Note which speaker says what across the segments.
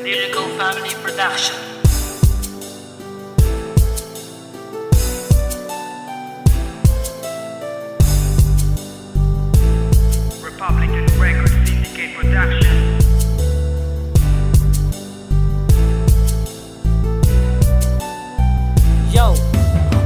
Speaker 1: Lyrical Family Production. Republican Record Syndicate Production.
Speaker 2: Yo!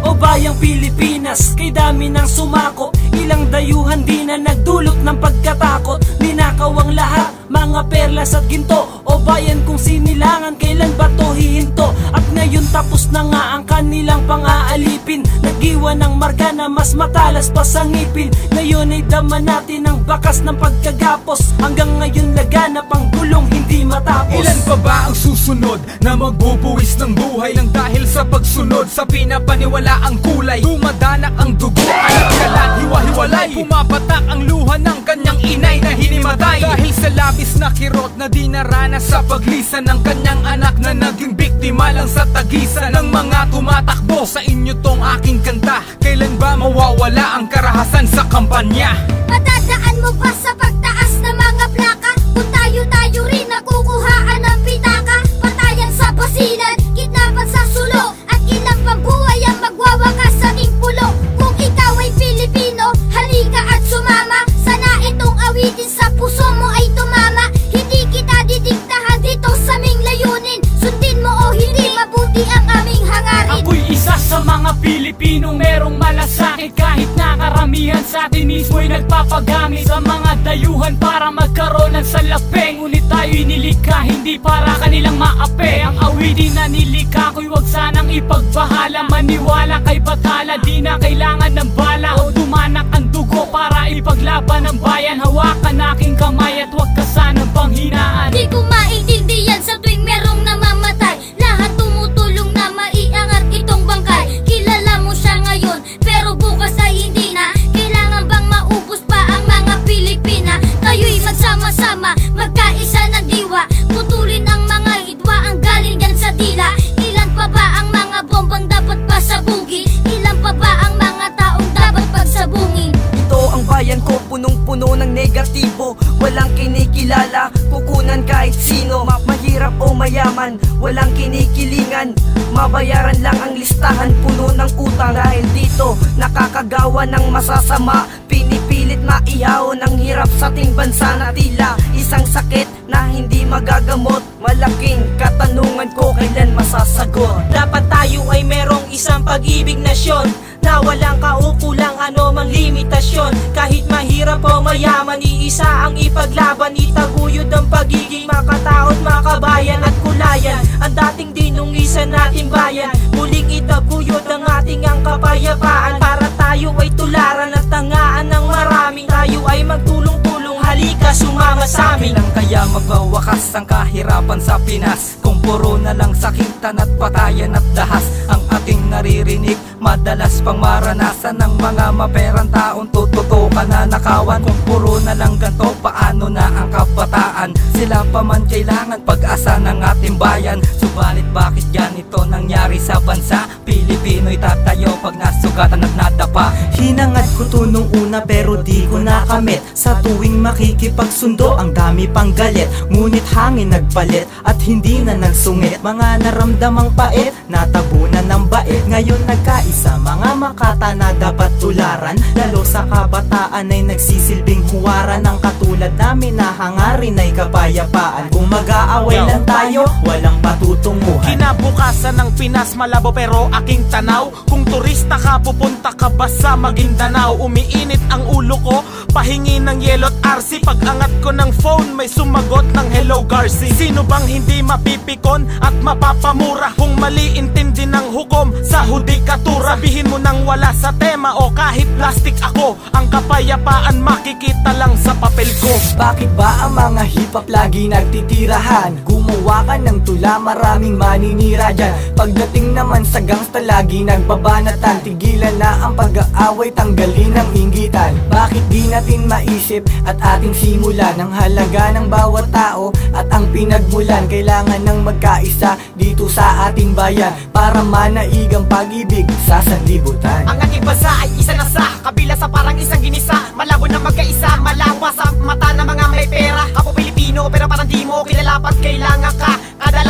Speaker 2: O bayang Pilipinas, kay dami ng sumakop, ilang dayuhan di na nagdulot ng pagkatakot. Ninakaw ang lahat, mga perlas at ginto. O bayan kung sinilangan, kailan ba to hihinto? At ngayon tapos na nga ang kanilang pang-aalipin. Nag-iwan ng marga na mas matalas pa sa ngipin. Ngayon ay dama natin ang bakas ng pagkagapos. Hanggang ngayon laganap ang gulong hindi matapos.
Speaker 3: Ilan pa ba ang susunod na magbubuwis ng buhay lang dahil sa pagsunod sa pinapaniwalaang kulay? Dumadanak ang dugo, alat-kalat, hiwa-hiwalay. Pumapatak ang luha ng kanyang inay na hinimatay dahil sa labis na kirot na di naranas sa paglisan ng kanyang anak na naging biktima lang sa tagisan ng mga tumatakbo. Sa inyo tong aking kanta, kailan ba mawawala ang karahasan sa kampanya?
Speaker 4: Madadaan mo ba sa pagtaas ng mga plaka? Kung tayo-tayo rin nakukuhaan ng pitaka. Patayan sa basilan, kidnapan sa sulo, at ilang pambuhay ang magwawakas sa ating pulo. Kung ikaw ay Pilipino, halika at sumama. Sana itong awitin sa puso mo ay tumama. Hindi kita didiktahan dito sa aming layunin. Sundin mo o hindi, mabuti ang aming hangarin.
Speaker 2: Ako'y isa sa mga Pilipinong merong malasakit. Kahit na karamihan sa atin mismo'y nagpapagamit sa mga dayuhan para magkaroon ng salapeng. Ngunit tayo'y nilikha hindi para kanilang maape. Ang awitin na nilikha ko'y wag sanang ipagbahala. Maniwala kay Bathala, di na kailangan ng bala o dumanak ang dugo para ipaglaban ng bayan. Hawakan aking kamay at wag ka sanang panghinaan.
Speaker 4: Di ko maintindihan sa tuwing merong namamatay. Lahat tumutulong na maiangat itong bangkay. Kilala mo siya ngayon, pero bukas ay hindi na. Kailangan bang maubos pa ang mga Pilipina? Tayo'y magsama-sama, magkaisa ng diwa. Putulin ang mga hidwa, ang galing yan sa dila. Ilan pa ba ang mga bombang dapat pasabugin? Ilan pa ba ang mga taong dapat pagsabungin?
Speaker 5: Ito ang bayan ko, punong-puno ng negatibo. Walang kinikilala, kukunan kahit sino. Mahirap o mayaman, walang kinikilingan. Mabayaran lang ang listahan, puno ng utang. Dahil dito, nakakagawa ng masasama. Pinipilit maihaw ng hirap sa ating bansa na tila isang sakit na hindi magagamot. Malaking katanungan ko, kailan masasagot?
Speaker 2: Dapat tayo ay merong isang pag-ibig nasyon na walang kaukulang ano mang limitasyon. Kahit mahirap o mayaman, iisa ang ipaglaban. Itaguyod ang pagiging makataot, makabayan at kulayan. Ang dating dinungisan nating bayan, muling itaguyod ang ating ang kapayapaan. Para tayo ay tularan at tangaan ng maraming. Tayo ay magtulong-tulong, halika sumama sa amin.
Speaker 3: Lang kaya magwawakas ang kahirapan sa Pinas kung puro na lang sakitan at patayan at dahas ang ating naririnig. Madalas pang maranasan ng mga maperang taong tututukan na nakawan. Kung puro na lang ganto, paano na ang kabataan? Sila pa man kailangan pag-asa ng ating bayan. Subalit bakit ganito nangyari sa bansa? Pilipino'y tatayo pag nasugatan at nadapa.
Speaker 6: Hinangad ko to nung una pero di ko nakamit. Sa tuwing makikipagsundo ang dami pang galit. Ngunit hangin nagpalit at hindi na nagsungit. Mga naramdamang pait, natabunan ng bait. Ngayon nagkaisa, mga makata na dapat tularan. Lalo sa kabataan ay nagsisilbing huwaran. Ang katulad namin na hangarin ay kapayapaan. Kung mag-aaway lang tayo, walang patutunguhan.
Speaker 7: Kinabukasan ng Pinas malabo pero aking tanaw. Kung turista ka, pupunta ka ba sa Maguindanao? Umiinit ang ulo ko, pahingi ng yellow at RC. Pag-angat ko ng phone, may sumagot ng hello Garci. Sino bang hindi mapipikon at mapapamura? Kung mali intindi ng hukom sa hudikatura, sabihin mo nang wala sa tema o kahit plastic ako. Ang kapayapaan makikita lang sa papel ko.
Speaker 6: Bakit ba ang mga hip-hop lagi nagtitirahan? Gumawa ka ng tula, maraming maninira dyan. Pagdating naman sa gangsta, lagi nagbabanatan. Tigilan na ang pag-aaway, tanggalin ang inggitan. Bakit di natin maisip at ating simulan ang halaga ng bawat tao at ang pinagmulan? Kailangan ng magkaisa dito sa ating bayan para manaigang pag-ibig sa sanlibutan.
Speaker 7: Ang ating bansa ay isa na sa kabila sa parang isang ginisa. Malabo na magkaisa, malawa sa mata ng mga may pera. Ako Pilipino pero parang di mo kilala, pag kailangan ka. Kada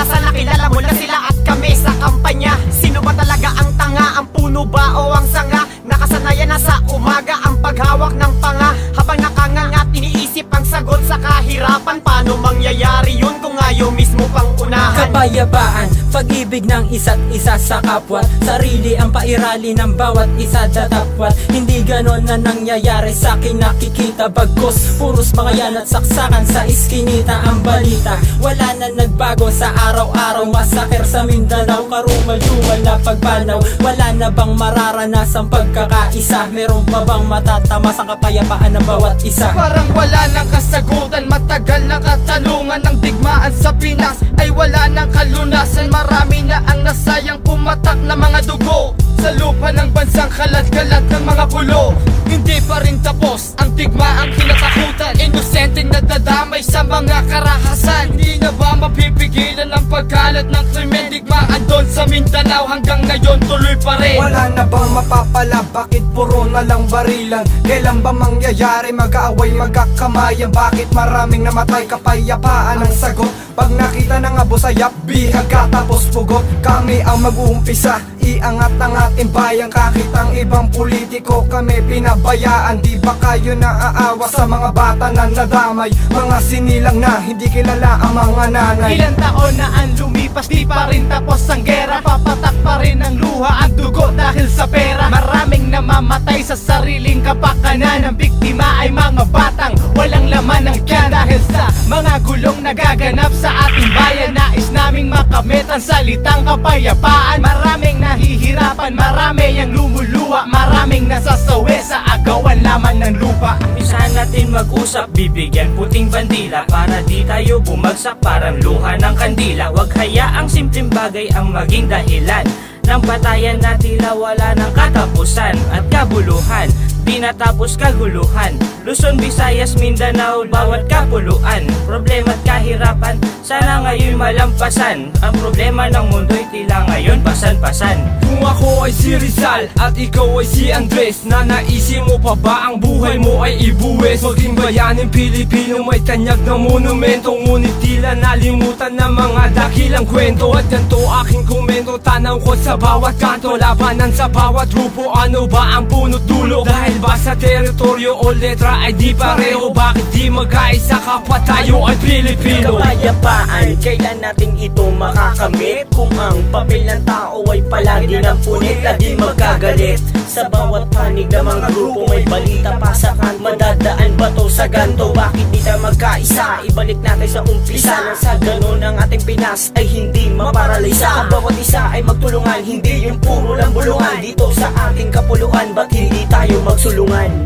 Speaker 6: pag-ibig ng isa't isa sa kapwa. Sarili ang pairali ng bawat isa datapwat. Hindi ganon na nangyayari sa akin nakikita. Bagos, puros mga yan at saksakan sa iskinita ang balita. Wala na nagbago sa araw-araw. Masaker sa Mindanao, karumal-dumal na pagbanaw. Wala na bang mararanasang pagkakaisa? Meron pa bang matatamas ang kapayapaan ng bawat isa?
Speaker 3: Parang wala nang kasagutan, matagal na katanungan. Ng digmaan sa Pinas ay wala nang kalunasan. Marami na ang nasayang pumatak na mga dugo sa lupa ng bansang kalat-kalat ng mga pulo. Hindi pa rin tapos ang digmaang kinatakutan. Inosenteng nadadamay sa mga karahasan. Hindi na ba mapipigilan ang pagkalat ng krimen? Digmaan doon sa Mindanao hanggang ngayon tuloy pa rin.
Speaker 8: Wala na bang mapapala? Bakit puro na lang barilan? Kailan ba mangyayari? Mag-aaway, magkakamayan. Bakit maraming namatay? Kapayapaan ang sagot. Pag nakita ng abusayap, bihag katapos pugot. Kami ang mag-uumpisa, iangat ang ating bayan. Kahit ang ibang politiko kami pinabayaan. Di ba kayo naaawa sa mga bata na nadamay? Mga sinilang na hindi kilala ang mga nanay.
Speaker 3: Ilang taon na ang lumipas, di pa rin tapos ang gera. Papatak pa rin ang luha, ang dugo dahil sa pera. Maraming namamatay sa sariling kapakanan. Ang biktima ay mga batang walang laman ng tiyan. Dahil sa mga gulong nagaganap sa ating bayan, nais naming makamit ang salitang kapayapaan. Maraming nahihirapan, marami ang lumuluwa. Maraming nasasawi sa agawan laman ng lupa.
Speaker 2: Isa natin mag-usap, bibigyan puting bandila para di tayo bumagsak parang luha ng kandila. Huwag hayaang simpleng bagay ang maging dahilan ng batayan na tila wala ng katapusan at kabuluhan. Di natapos kaguluhan, Luzon, Visayas, Mindanao, bawat kapuluan. Problema at kahirapan, sana ngayon malampasan. Ang problema ng mundo'y tila ngayon pasan-pasan.
Speaker 3: Kung ako ay si Rizal at ikaw ay si Andres, na naisip mo pa ba ang buhay mo ay ibuwes? Maging bayaning Pilipino may tanyag na monumento, ngunit tila nalimutan ng mga dakilang kwento. At ganito aking komento, tanaw ko sa bawat kanto. Labanan sa bawat grupo, ano ba ang punot dulo? Dahil ba sa teritoryo o letra ay di pareho? Bakit di magkaisa kapwa tayo ay Pilipino?
Speaker 2: Kapayapaan, kailan natin ito makakamit? Kung ang papel ng tao ay palagi ng punit, lagi magkagalit. Sa bawat panig ng mga grupo may balita pasakan. Madadaan ba to sa ganto? Bakit di tayo magkaisa? Ibalik natin sa umpisa, nang sa ganun ang ating Pinas ay hindi maparalisa. Ang bawat isa ay magtulungan, hindi yung puro lang bulungan. Dito sa ating kapuluan, ba't hindi tayo magsulungan?